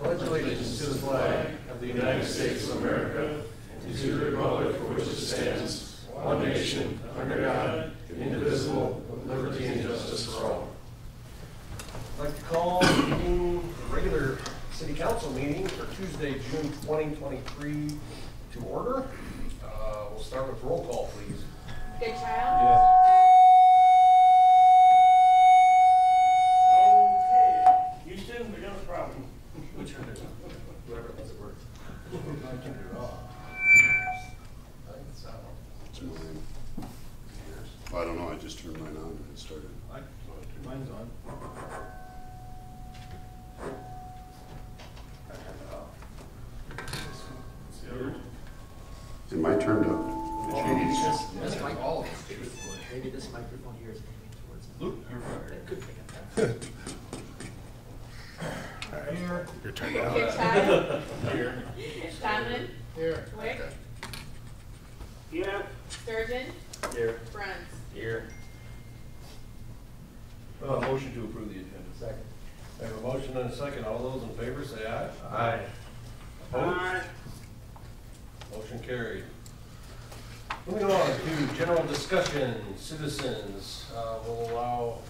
pledge allegiance to the flag of the United States of America and to the republic for which it stands, one nation, under God, indivisible, with liberty and justice for all. I'd like to call the regular City Council meeting for Tuesday, June 2023 to order. We'll start with roll call, please. Goodchild? Yes. Okay. Houston, we got a problem. Which one is it? Whoever does it work. I can do it all. I think it's that one. It's mine. Well, I don't know, I just turned mine on and it started. Mine's on. And mine turned up. This mic, all of us. Maybe this microphone here is moving towards me. It could pick up that. Here. You're turned out. Goodchild? Here. Shannon? Here. Wick? Yeah. Sturgeon? Here. Bruns? Here. Motion to approve the agenda. Second. I have a motion and a second. All those in favor say aye. Aye. Opposed? Aye. Motion carried. Moving on to general discussion. Citizens will allow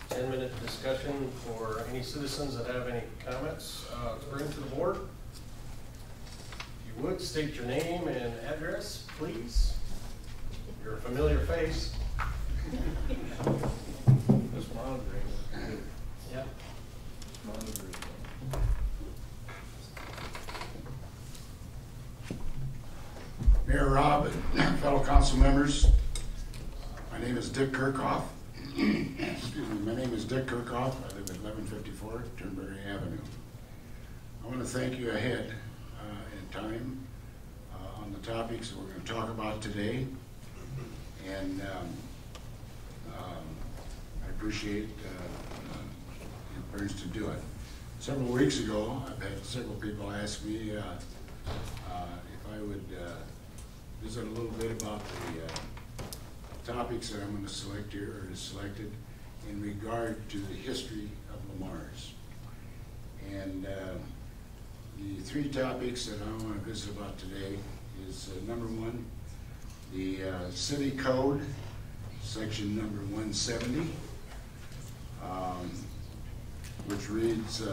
10-minute discussion for any citizens that have any comments to bring to the board. If you would, state your name and address, please. You're a familiar face. This monitoring. Yeah. Monitoring. Mayor Rob and fellow council members, my name is Dick Kirchhoff. Excuse me, my name is Dick Kirchhoff. I live at 1154 Turnberry Avenue. I want to thank you ahead in time on the topics that we're going to talk about today. And I appreciate the urge to do it. Several weeks ago, I've had several people ask me if I would visit a little bit about the topics that I'm going to select here, or is selected, in regard to the history of Lamar's. And the three topics that I want to visit about today is number one, the city code, section number 170, which reads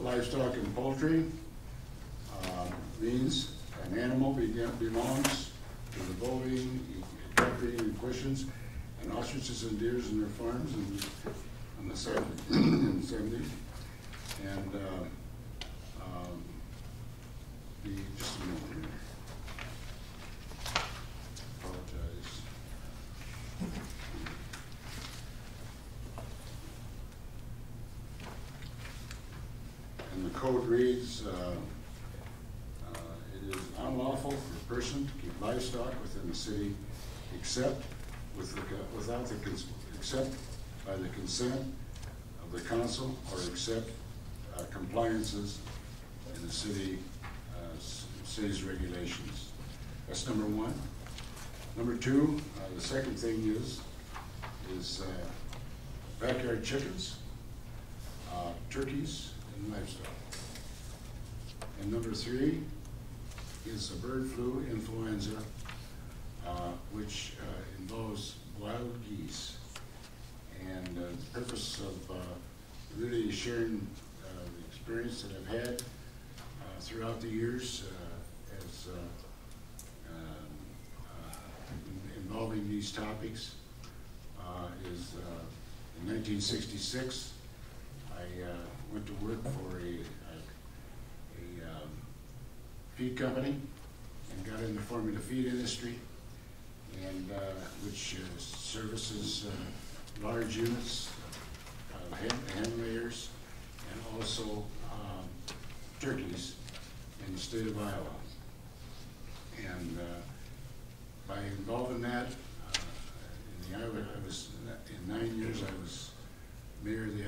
livestock and poultry means an animal belongs to the bovine, captive, and equestrians, and ostriches and deers in their farms in the 70s. And just a minute here. Apologize. And the code reads, it is unlawful for a person to keep livestock within the city except except by the consent of the council, or except compliances in the city's regulations. That's number one. Number two, the second thing is backyard chickens, turkeys, and livestock. And number three is the bird flu influenza, which involves wild geese. And the purpose of really sharing the experience that I've had throughout the years as involving these topics is in 1966, I went to work for a feed company and got in the formula feed industry, and which services large units, hen layers, and also turkeys in the state of Iowa. And by involving that, in the Iowa, I was in 9 years. I was mayor of the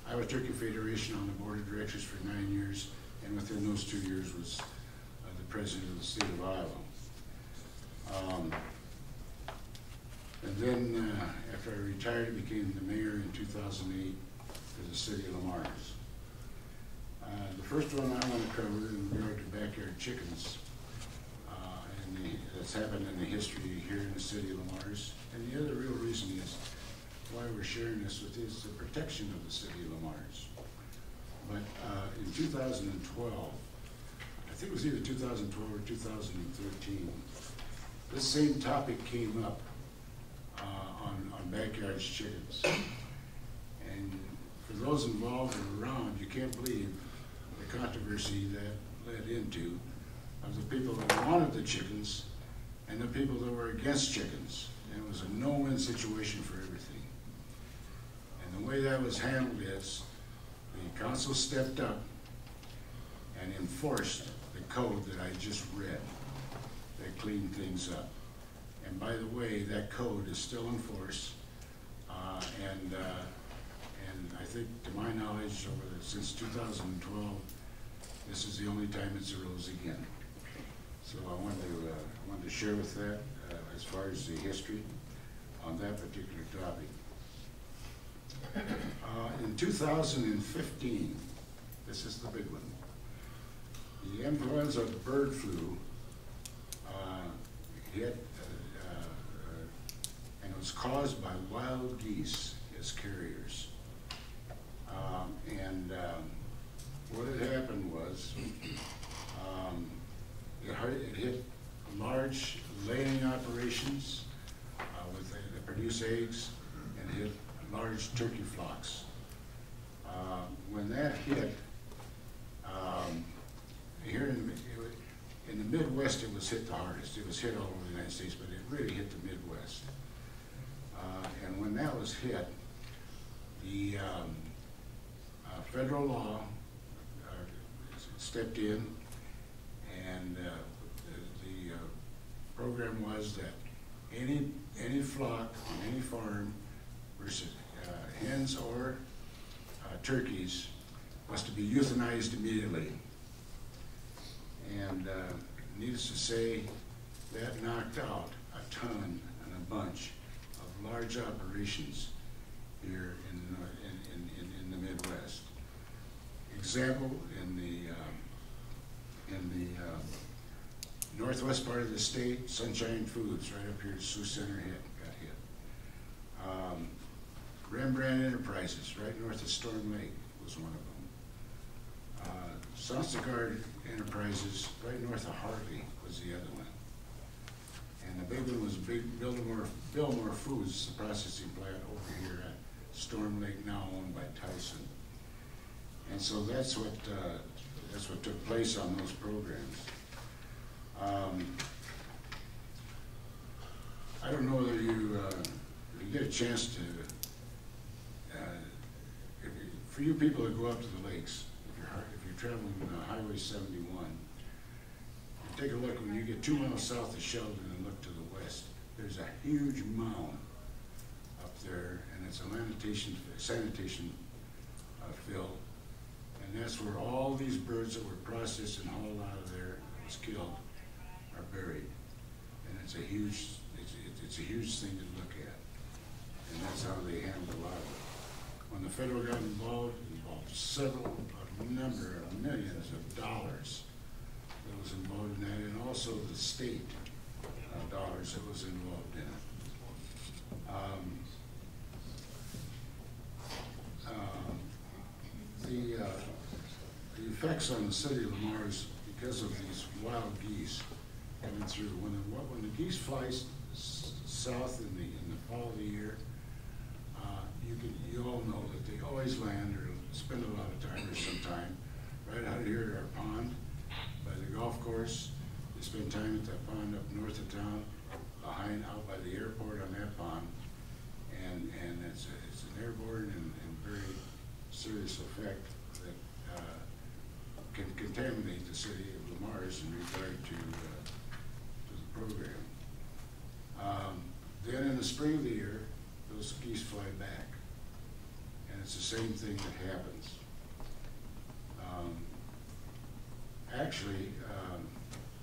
Iowa Turkey Federation on the board of directors for 9 years, and within those 2 years was the president of the state of Iowa. And then, after I retired, I became the mayor in 2008 for the city of Lamar's. The first one I want to cover in regard to backyard chickens, that's happened in the history here in the city of Lamar's. And the other real reason is why we're sharing this with you is the protection of the city of Lamar's. But in 2012, I think it was either 2012 or 2013, this same topic came up on backyard chickens. And for those involved and around, you can't believe the controversy that led into of the people that wanted the chickens and the people that were against chickens. And it was a no-win situation for everything. And the way that was handled is the council stepped up and enforced the code that I just read that cleaned things up. And by the way, that code is still in force. And I think, to my knowledge, since 2012, this is the only time it's arose again. So I wanted to share with that as far as the history on that particular topic. In 2015, this is the big one, the influenza bird flu hit, and it was caused by wild geese as carriers. What had happened was it hit large laying operations that produce eggs, and hit large turkey flocks. When that hit, here in the Midwest, it was hit the hardest. It was hit all over the United States, but it really hit the Midwest. And when that was hit, the federal law stepped in, and the program was that any flock on any farm versus hens or turkeys was to be euthanized immediately. And needless to say, that knocked out a ton and a bunch of large operations here in the Midwest. Example, in the northwest part of the state, Sunshine Foods, right up here at Sioux Center, got hit. Rembrandt Enterprises, right north of Storm Lake, was one of them. Sonsegard Enterprises, right north of Hartley, was the other one. And the big one was Billmore Foods, the processing plant over here at Storm Lake, now owned by Tyson. And so that's what took place on those programs. I don't know whether you get a chance to, for you people that go up to the lakes, if you're traveling Highway 71, take a look when you get 2 miles south of Sheldon and look to the west. There's a huge mound up there, and it's a sanitation field. And that's where all these birds that were processed and hauled out of there, was killed, are buried. And it's a huge thing to look at. And that's how they handled a lot of it. When the federal got involved a number of millions of dollars that was involved in that, and also the state dollars that was involved in it. The effects on the city of Lamar's because of these wild geese coming through. When the geese fly south in the fall of the year, you all know that they always land or spend a lot of time or some time right out here at our pond by the golf course. They spend time at that pond up north of town, out by the airport on that pond, and it's an airborne and very serious effect that can contaminate the city of Lamar's in regard to the program. Then in the spring of the year, those geese fly back, and it's the same thing that happens. Actually,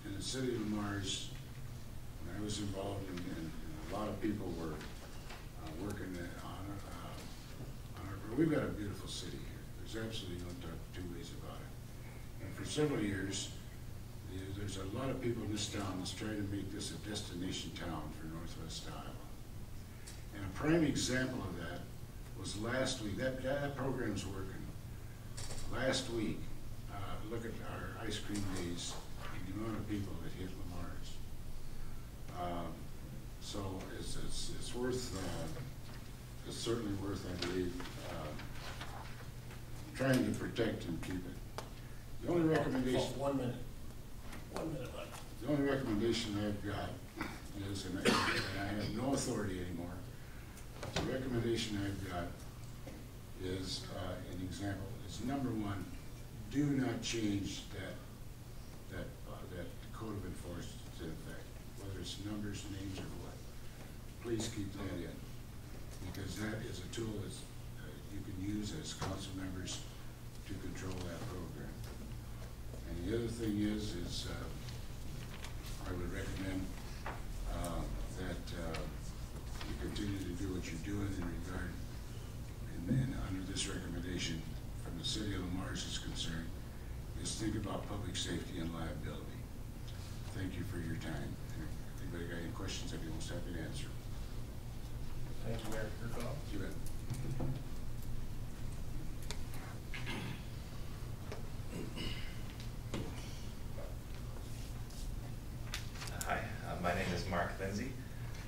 in the city of Lamar's, when I was involved in a lot of people were we've got a beautiful city here. There's absolutely no two ways about it. And for several years, there's a lot of people in this town that's trying to make this a destination town for Northwest Iowa. And a prime example of that was last week. That program's working. Last week, look at our ice cream days and the amount of people that hit Lamar's. So it's worth, it's certainly worth, I believe, trying to protect and keep it. The only recommendation. 1 minute. 1 minute left. The only recommendation I've got is, and I have no authority anymore, the recommendation I've got is, an example, is number one, do not change that code of enforcement to effect, whether it's numbers, names, or what. Please keep that in, because that is a tool that you can use as council members to control that program. And the other thing is I would recommend that you continue to do what you're doing in regard, and under this recommendation from the city of Lamar's is concerned, is think about public safety and liability. Thank you for your time. Anybody got any questions, I'd be most happy to answer. Thank you, Mayor. Your call. You bet. Hi, my name is Mark Lindsay.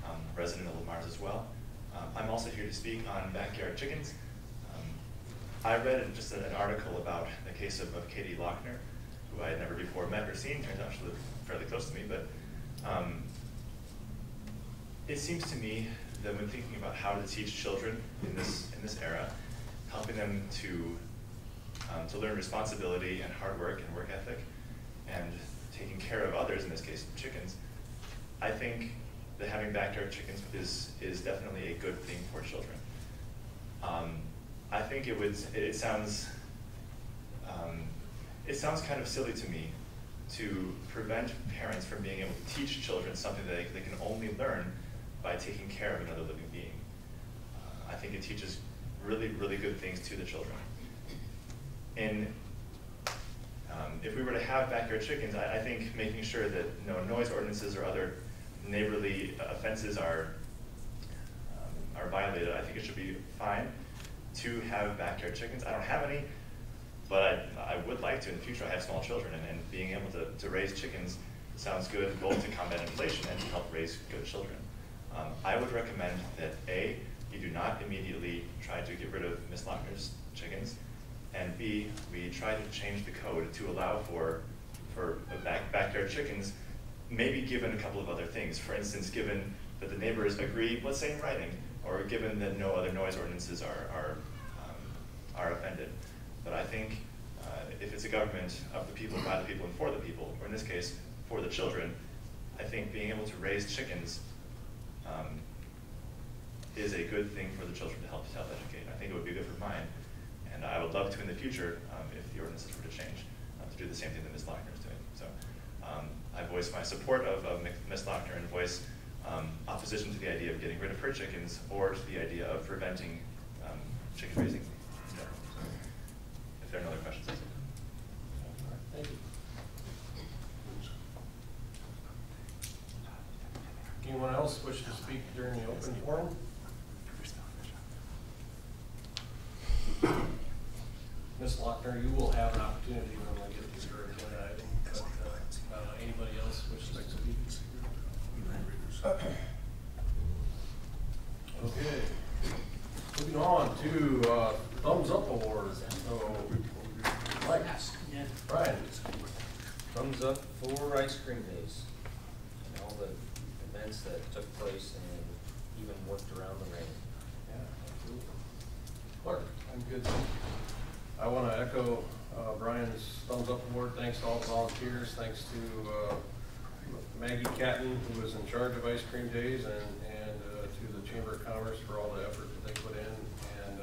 I'm a resident of Lamar's as well. I'm also here to speak on backyard chickens. I read just an article about the case of Katie Lochner, who I had never before met or seen. Turns out she lived fairly close to me, but it seems to me that when thinking about how to teach children in this era, helping them to learn responsibility and hard work and work ethic, and taking care of others, in this case chickens, I think that having backyard chickens is definitely a good thing for children. I think it sounds kind of silly to me to prevent parents from being able to teach children something that they can only learn by taking care of another living being. I think it teaches really, really good things to the children. And if we were to have backyard chickens, I think making sure that no noise ordinances or other neighborly offenses are violated, I think it should be fine to have backyard chickens. I don't have any, but I would like to in the future. I have small children, and being able to raise chickens sounds good, both to combat inflation and to help raise good children. I would recommend that A, you do not immediately try to get rid of Ms. Lochner's chickens, and B, we try to change the code to allow for backyard chickens, maybe given a couple of other things. For instance, given that the neighbors agree, let's say in writing, or given that no other noise ordinances are offended. But I think if it's a government of the people, by the people, and for the people, or in this case, for the children, I think being able to raise chickens is a good thing for the children to help self-educate. I think it would be good for mine, and I would love to in the future, if the ordinances were to change, to do the same thing that Ms. Lochner is doing. So I voice my support of Ms. Lochner and voice opposition to the idea of getting rid of her chickens or to the idea of preventing chicken raising in general. So if there are no other questions. Thank you. Anyone else wish to speak during the open forum? Ms. Lochner, you will have an opportunity when we get to your agenda item, but anybody else wish to speak? Okay. Moving on to Thumbs Up Award. Brian. Thumbs up for ice cream days and all the events that took place and even worked around the rain. Yeah, absolutely. Clark. I'm good. I want to echo Brian's Thumbs Up Award. Thanks to all the volunteers. Thanks to Maggie Catton, who was in charge of ice cream days, and to the Chamber of Commerce for all the effort that they put in. And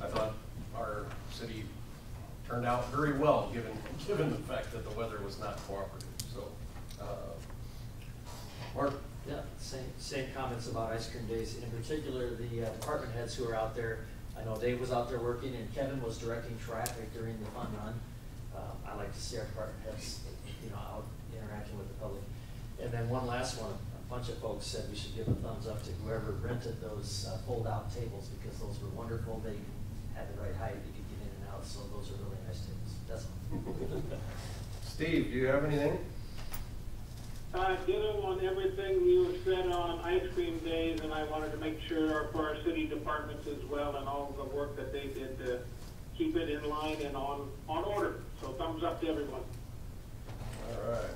I thought our city turned out very well, given the fact that the weather was not cooperative. So, Mark. Yeah, same comments about ice cream days. In particular, the department heads who are out there I know Dave was out there working and Kevin was directing traffic during the fun run. I like to see our department heads, out interacting with the public. And then one last one, a bunch of folks said we should give a thumbs up to whoever rented those fold-out tables because those were wonderful. They had the right height, you could get in and out, so those are really nice tables. That's all. Steve, do you have anything? Ditto on everything you have said on ice cream days, and I wanted to make sure for our city departments as well and all the work that they did to keep it in line and on order. So thumbs up to everyone. All right.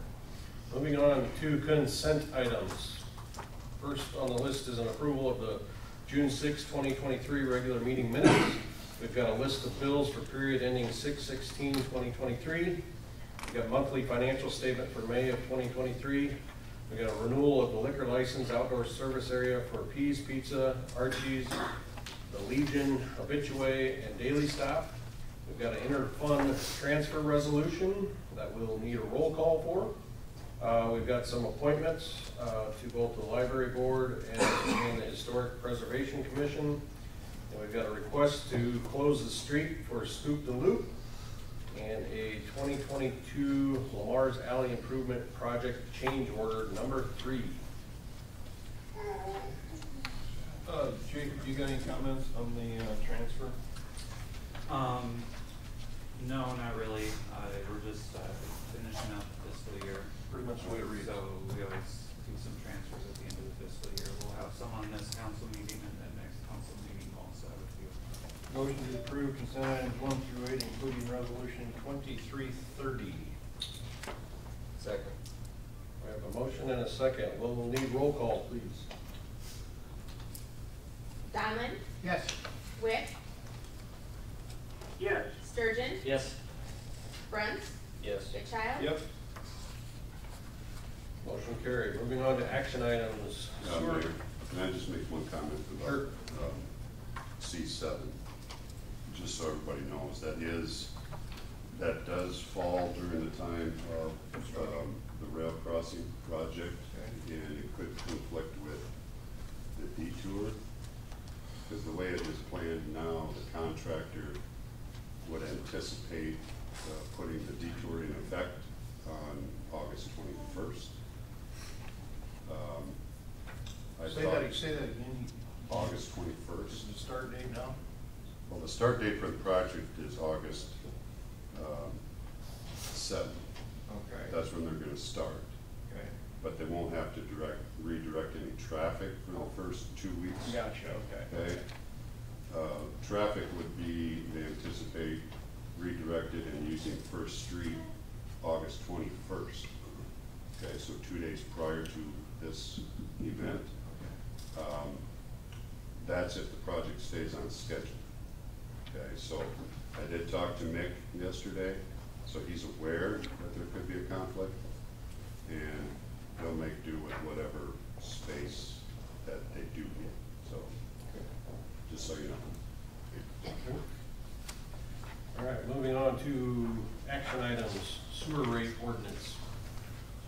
Moving on to consent items. First on the list is an approval of the June 6, 2023 regular meeting minutes. We've got a list of bills for period ending 6/16/2023. We've got monthly financial statement for May of 2023. We've got a renewal of the liquor license outdoor service area for Peas Pizza, Archie's, the Legion, Habitué, and Daily Stop. We've got an inter-fund transfer resolution that we'll need a roll call for. We've got some appointments to both the library board and the Historic Preservation Commission. And we've got a request to close the street for Scoop the Loop and a 2022 Lamar's Alley Improvement Project change order number 3. Jacob, do you got any comments on the transfer? No, not really. We're just finishing up the fiscal year. Pretty much the way it reads. So we always do some transfers at the end of the fiscal year. We'll have some on this council meeting and then next council meeting also have a few. Motion to approve consent items 1 through 8, including resolution 2330. Second. We have a motion and a second. We'll need roll call, please. Donlin? Yes. Wick? Yes. Sturgeon? Yes. Bruns? Yes. Goodchild? Yep. Motion carried. Moving on to action items. Mayor, can I just make one comment about Sure. C7? Just so everybody knows, that does fall during the time of the rail crossing project, and it could conflict with the detour. Because the way it is planned now, the contractor would anticipate putting the detour in effect on August 21st. Say that again. August This 21st. is the start date now? Well, the start date for the project is August 7th. Okay. That's when they're gonna start. Okay. But they won't have to redirect any traffic for the first 2 weeks. Gotcha, okay. Okay? Traffic would be, they anticipate redirected and using First Street August 21st. Okay, so 2 days prior to this event. That's if the project stays on schedule. Okay, so I did talk to Mick yesterday, so he's aware that there could be a conflict, and they'll make do with whatever space that they do get. So, just so you know. All right, moving on to action items, sewer rate ordinance.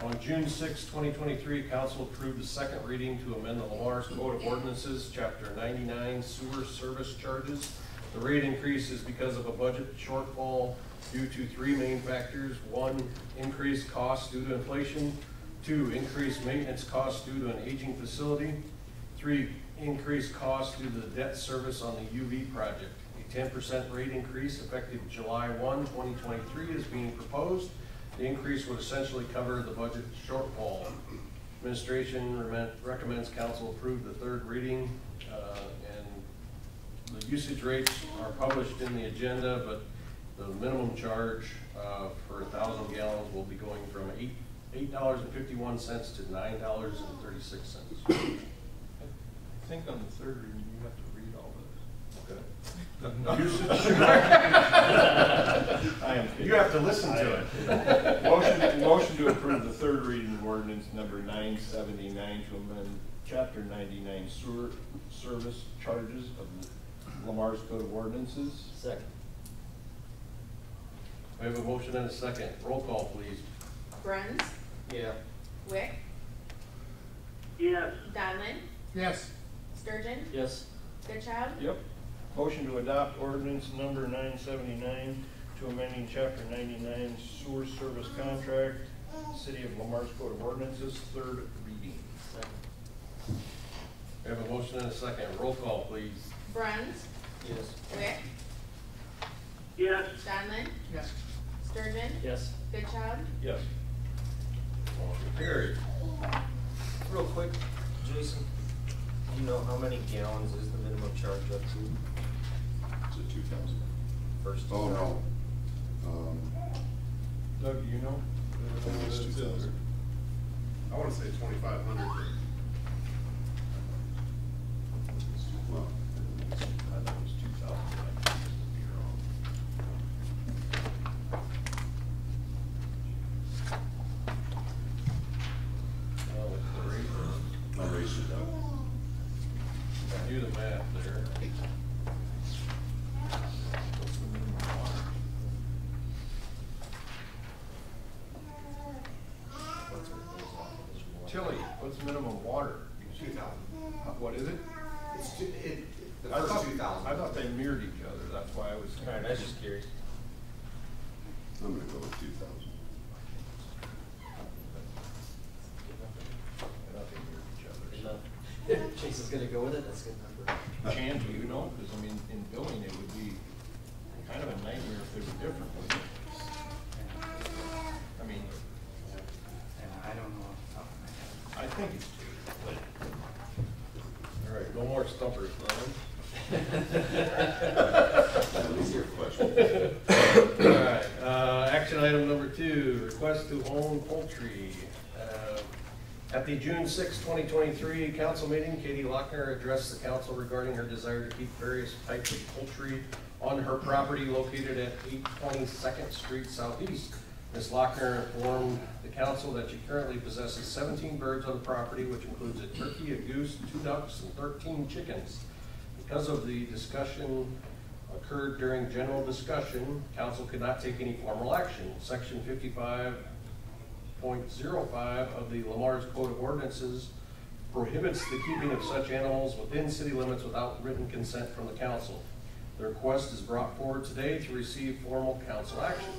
On June 6, 2023, council approved the second reading to amend the Lamar's Code of Ordinances, Chapter 99, sewer service charges. The rate increase is because of a budget shortfall due to 3 main factors. 1, increased costs due to inflation. 2, increased maintenance costs due to an aging facility. 3, increased costs due to the debt service on the UV project. A 10% rate increase effective July 1, 2023 is being proposed. The increase would essentially cover the budget shortfall. Administration recommends council approve the third reading, and the usage rates are published in the agenda, but the minimum charge for 1,000 gallons will be going from $8.51 to $9.36. I think on the third reading, you have to read all this. Okay. Usage. I am kidding. You have to listen to it. Motion to approve the third reading of ordinance number 979 to amend chapter 99 sewer service charges of the Lamar's Code of Ordinances. Second. We have a motion and a second. Roll call, please. Bruns? Yeah. Wick? Yes. Donlin? Yes. Sturgeon? Yes. Goodchild? Yep. Motion to adopt ordinance number 979 to amending chapter 99 sewer service contract, City of Lamar's Code of Ordinances, third reading. We have a motion and a second. Roll call, please. Bruns, Yes. Wick, Yes. Steinman, Yes. Sturgeon, Yes. Goodchild, Yes. Motion carried. Real quick, Jason, do you know how many gallons is the minimum charge up to? Is it 2,000? First? Oh, no. Doug, do you know? I think it's 2,000. I want to say 2,500. Well, I thought it was 2,000. I could be wrong. Well, with the rate, I'll raise it up. do the math there. What's the minimum water? Tilly, what's minimum water? 2,000. What is it? The I first thought- 2,000. I thought they mirrored each other, that's why I was. All right, I was just curious. I'm gonna go with 2,000. I thought they mirrored each other. Enough. Jason's gonna go with it, that's a good number. Chan, do you know? Because I mean, in billing, it would be kind of a nightmare if they were different, wouldn't it? I mean, And I don't know off the top of my head. I think it's two. All right, no more stumpers, Glenn. That was your question. All right, action item number 2, request to Own Poultry. At the June 6, 2023 council meeting, Katie Lochner addressed the council regarding her desire to keep various types of poultry on her property located at 822nd Street Southeast. Ms. Lochner informed the council that she currently possesses 17 birds on the property, which includes a turkey, a goose, 2 ducks, and 13 chickens. Because of the discussion occurred during general discussion, council could not take any formal action. Section 55.05 of the Lamar's Code of Ordinances prohibits the keeping of such animals within city limits without written consent from the council. The request is brought forward today to receive formal council action.